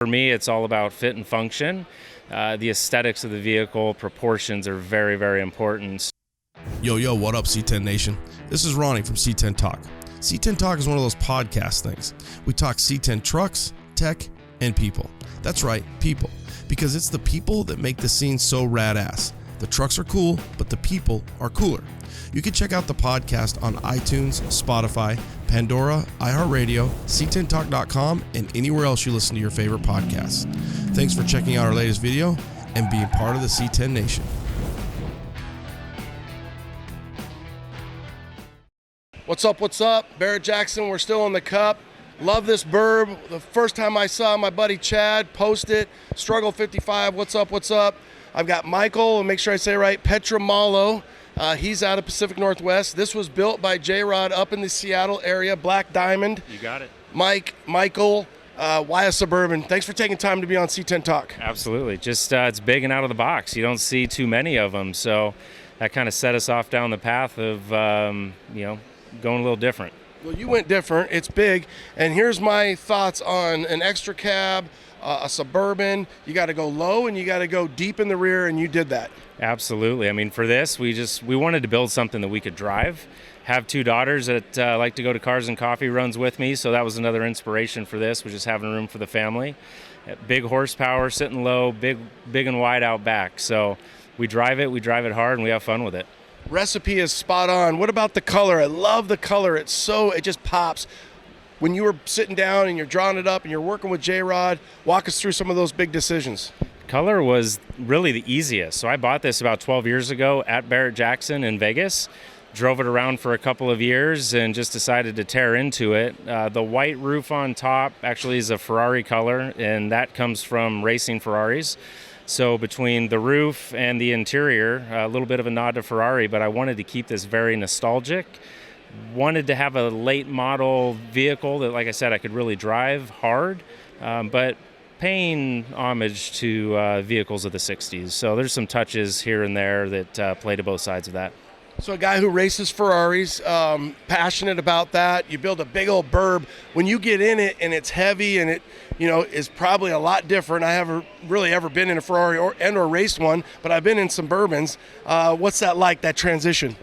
For me, it's all about fit and function. The aesthetics of the vehicle, proportions are very, very important. Yo, what up, C10 Nation? This is Ronnie from C10 Talk. C10 Talk is one of those podcast things. We talk C10 trucks, tech, and people. That's right, people. Because it's the people that make the scene so rad-ass. The trucks are cool, but the people are cooler. You can check out the podcast on iTunes, Spotify, Pandora, iHeartRadio, C10Talk.com, and anywhere else you listen to your favorite podcasts. Thanks for checking out our latest video and being part of the C10 Nation. What's up? Barrett Jackson, we're still in the Cup. Love this burb. The first time I saw my buddy Chad post it, Struggle 55, what's up? I've got Michael, and make sure I say it right, Petramalo. He's out of Pacific Northwest. This was built by J-Rod up in the Seattle area, Black Diamond. You got it. Michael, why a Suburban? Thanks for taking time to be on C10 Talk. Absolutely. Just it's big and out of the box. You don't see too many of them, so that kind of set us off down the path of, going a little different. Well, you went different. It's big. And here's my thoughts on an extra cab, a Suburban. You got to go low and you got to go deep in the rear, and you did that. Absolutely. I mean, for this, we wanted to build something that we could drive. Have two daughters that like to go to cars and coffee runs with me, so that was another inspiration for this, was just having room for the family. Big horsepower, sitting low, big and wide out back. So we drive it hard, and we have fun with it. Recipe is spot on. What about the color? I love the color. It just pops. When you were sitting down and you're drawing it up and you're working with J-Rod, walk us through some of those big decisions. Color was really the easiest. So I bought this about 12 years ago at Barrett Jackson in Vegas. Drove it around for a couple of years and just decided to tear into it. The white roof on top actually is a Ferrari color, and that comes from racing Ferraris. So between the roof and the interior, a little bit of a nod to Ferrari, but I wanted to keep this very nostalgic. Wanted to have a late model vehicle that, like I said, I could really drive hard, but paying homage to vehicles of the 60s. So there's some touches here and there that play to both sides of that. So a guy who races Ferraris, passionate about that. You build a big old burb. When you get in it and it's heavy and it, is probably a lot different. I haven't really ever been in a Ferrari or raced one, but I've been in some Bourbons. What's that like, that transition?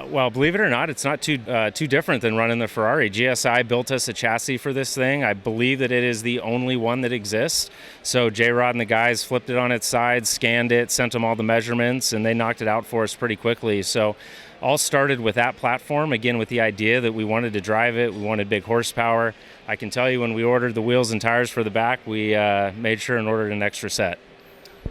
Well, believe it or not, it's not too different than running the Ferrari. GSI built us a chassis for this thing. I believe that it is the only one that exists. So J-Rod and the guys flipped it on its side, scanned it, sent them all the measurements, and they knocked it out for us pretty quickly. So all started with that platform, again, with the idea that we wanted to drive it. We wanted big horsepower. I can tell you when we ordered the wheels and tires for the back, we made sure and ordered an extra set.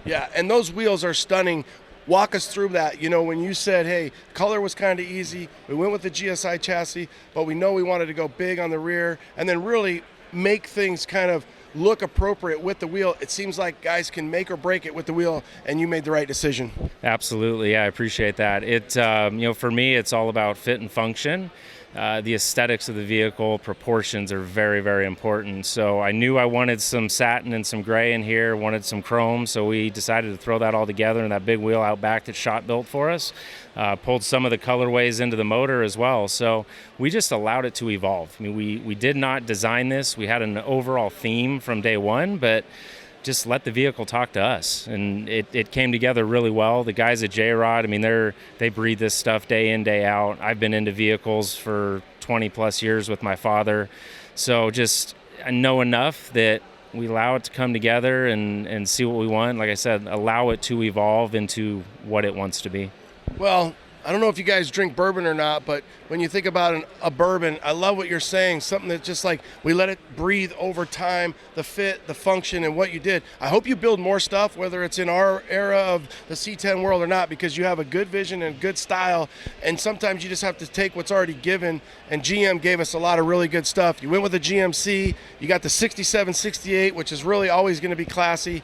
Yeah, and those wheels are stunning. Walk us through that. When you said, hey, color was kind of easy, we went with the GSI chassis, but we know we wanted to go big on the rear and then really make things kind of look appropriate with the wheel. It seems like guys can make or break it with the wheel, and you made the right decision. Absolutely. Yeah, I appreciate that. It, for me, it's all about fit and function. The aesthetics of the vehicle, proportions are very, very important. So I knew I wanted some satin and some gray in here, wanted some chrome, so we decided to throw that all together in that big wheel out back that Shot built for us. Pulled some of the colorways into the motor as well. So we just allowed it to evolve. I mean, we did not design this. We had an overall theme from day one, but just let the vehicle talk to us, and it came together really well. The guys at J-Rod, I mean, they breathe this stuff day in, day out. I've been into vehicles for 20 plus years with my father, so just I know enough that we allow it to come together and see what we want. Like I said, allow it to evolve into what it wants to be. Well, I don't know if you guys drink bourbon or not, but when you think about a bourbon, I love what you're saying, something that's just like we let it breathe over time, the fit, the function, and what you did. I hope you build more stuff, whether it's in our era of the C10 world or not, because you have a good vision and good style, and sometimes you just have to take what's already given, and GM gave us a lot of really good stuff. You went with the GMC, you got the 67, 68, which is really always going to be classy.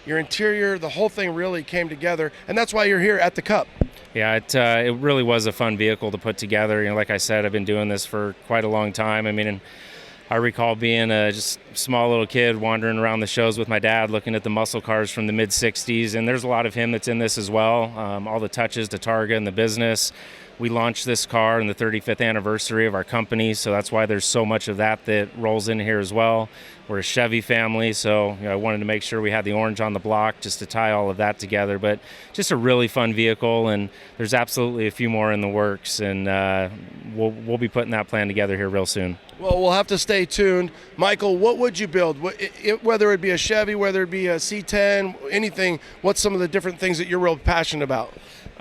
Your interior, the whole thing really came together, and that's why you're here at the Cup. Yeah, it really was a fun vehicle to put together. Like I said, I've been doing this for quite a long time. I mean, and I recall being a just small little kid wandering around the shows with my dad, looking at the muscle cars from the mid-'60s, and there's a lot of him that's in this as well. All the touches to Targa and the business. We launched this car in the 35th anniversary of our company, so that's why there's so much of that rolls in here as well. We're a Chevy family, so I wanted to make sure we had the orange on the block just to tie all of that together. But just a really fun vehicle, and there's absolutely a few more in the works, and we'll be putting that plan together here real soon. Well, we'll have to stay tuned. Michael, what would you build? Whether it be a Chevy, whether it be a C10, anything, what's some of the different things that you're real passionate about?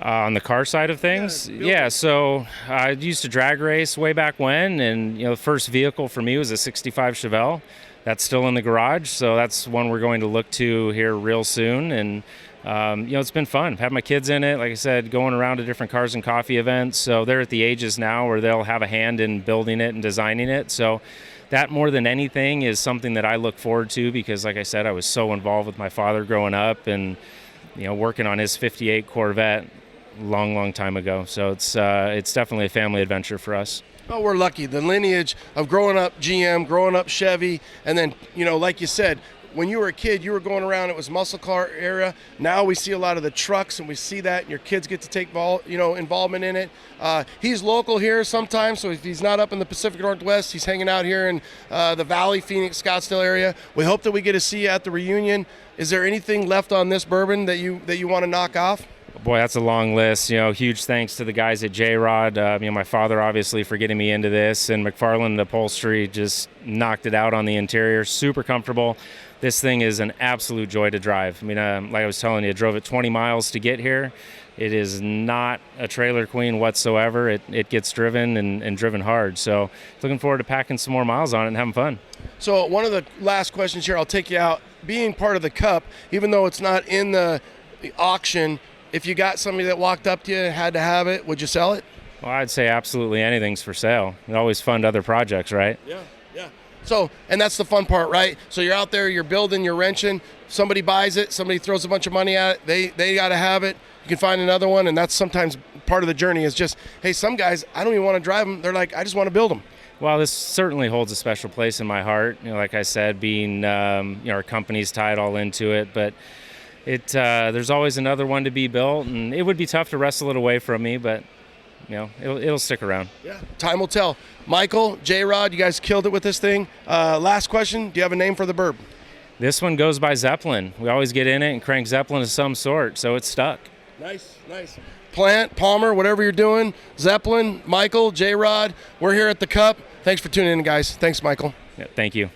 On the car side of things, so I used to drag race way back when, and the first vehicle for me was a 65 Chevelle. That's still in the garage, so that's one we're going to look to here real soon. And it's been fun. I've had my kids in it, like I said, going around to different cars and coffee events. So they're at the ages now where they'll have a hand in building it and designing it. So that, more than anything, is something that I look forward to because, like I said, I was so involved with my father growing up, and working on his 58 Corvette long time ago. So it's definitely a family adventure for us. Oh, we're lucky. The lineage of growing up GM, growing up Chevy, and then, like you said, when you were a kid, you were going around, it was muscle car era. Now we see a lot of the trucks, and we see that, and your kids get to take involvement in it. He's local here sometimes, so if he's not up in the Pacific Northwest, he's hanging out here in the Valley, Phoenix, Scottsdale area. We hope that we get to see you at the reunion. Is there anything left on this bourbon that you want to knock off? Boy, that's a long list. Huge thanks to the guys at J-Rod, my father obviously for getting me into this, and McFarland Upholstery just knocked it out on the interior. Super comfortable. This thing is an absolute joy to drive. Like I was telling you, I drove it 20 miles to get here. It is not a trailer queen whatsoever. It gets driven and driven hard. So looking forward to packing some more miles on it and having fun. So one of the last questions here, I'll take you out. Being part of the Cup, even though it's not in the auction, if you got somebody that walked up to you and had to have it, would you sell it? Well, I'd say absolutely anything's for sale. We always fund other projects, right? Yeah. So, and that's the fun part, right? So you're out there, you're building, you're wrenching, somebody buys it, somebody throws a bunch of money at it, they got to have it, you can find another one, and that's sometimes part of the journey is just, hey, some guys, I don't even want to drive them, they're like, I just want to build them. Well, this certainly holds a special place in my heart, like I said, being, our company's tied all into it, but there's always another one to be built, and it would be tough to wrestle it away from me, but it'll stick around. Yeah, time will tell. Michael, J-Rod, you guys killed it with this thing. Last question, do you have a name for the burb? This one goes by Zeppelin. We always get in it and crank Zeppelin of some sort, so it's stuck. Nice. Plant, Palmer, whatever you're doing, Zeppelin, Michael, J-Rod, we're here at the Cup. Thanks for tuning in, guys. Thanks, Michael. Yeah, thank you.